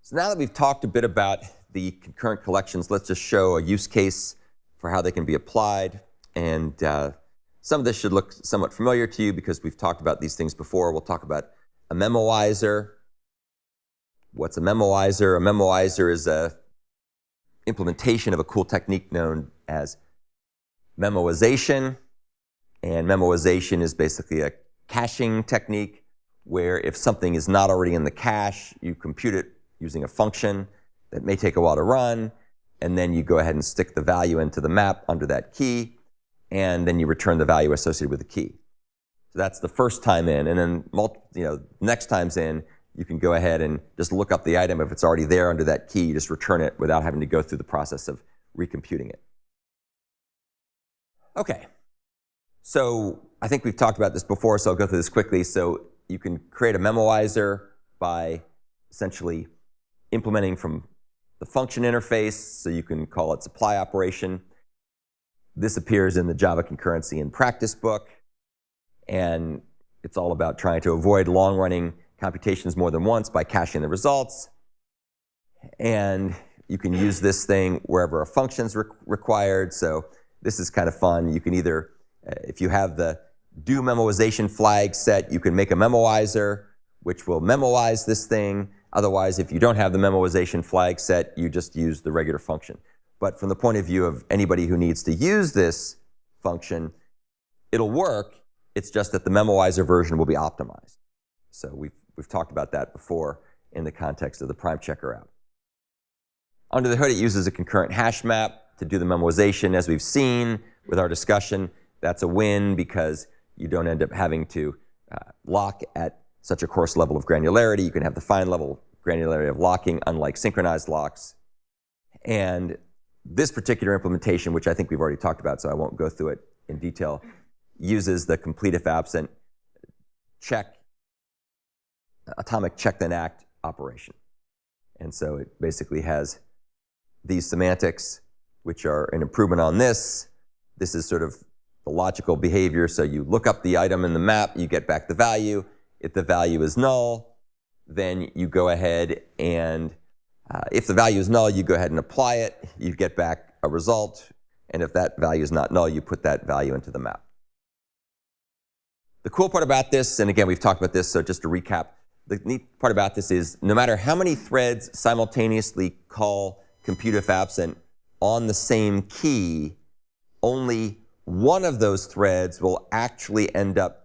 So now that we've talked a bit about the concurrent collections, let's just show a use case for how they can be applied. And some of this should look somewhat familiar to you because we've talked about these things before. We'll talk about a Memoizer. What's a Memoizer? A Memoizer is an implementation of a cool technique known as memoization. And memoization is basically a caching technique where if something is not already in the cache, you compute it using a function that may take a while to run, and then you go ahead and stick the value into the map under that key, and then you return the value associated with the key. So that's the first time in, and then next times in, you can go ahead and just look up the item. If it's already there under that key, you just return it without having to go through the process of recomputing it. Okay, so I think we've talked about this before, so I'll go through this quickly. So you can create a Memoizer by essentially implementing from the function interface, so you can call it supply operation. This appears in the Java concurrency and practice book, and it's all about trying to avoid long-running computations more than once by caching the results. And you can use this thing wherever a function's required. So this is kind of fun. You can either, if you have the do memoization flag set, you can make a Memoizer, which will memoize this thing. Otherwise, if you don't have the memoization flag set, you just use the regular function. But from the point of view of anybody who needs to use this function, it'll work. It's just that the Memoizer version will be optimized. So we've talked about that before in the context of the prime checker app. Under the hood, it uses a concurrent hash map to do the memoization. As we've seen with our discussion, that's a win because you don't end up having to lock at such a coarse level of granularity. You can have the fine level granularity of locking, unlike synchronized locks. And this particular implementation, which I think we've already talked about, so I won't go through it in detail, uses the complete if absent atomic check then act operation. And so it basically has these semantics, which are an improvement on this. This is sort of the logical behavior. So you look up the item in the map, you get back the value. If the value is null, then you go ahead and, if the value is null, you go ahead and apply it. You get back a result. And if that value is not null, you put that value into the map. The cool part about this, and again, we've talked about this, so just to recap, the neat part about this is no matter how many threads simultaneously call compute if absent on the same key, only one of those threads will actually end up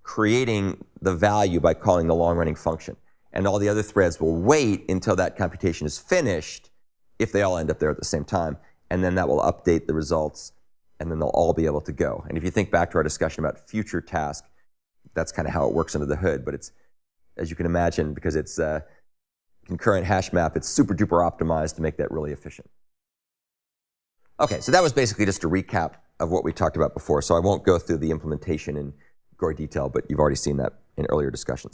creating the value by calling the long-running function. And all the other threads will wait until that computation is finished if they all end up there at the same time. And then that will update the results, and then they'll all be able to go. And if you think back to our discussion about future task, that's kind of how it works under the hood. But it's, as you can imagine, because it's a concurrent hash map, it's super duper optimized to make that really efficient. Okay, so that was basically just a recap of what we talked about before. So I won't go through the implementation in gory detail, but you've already seen that in earlier discussions.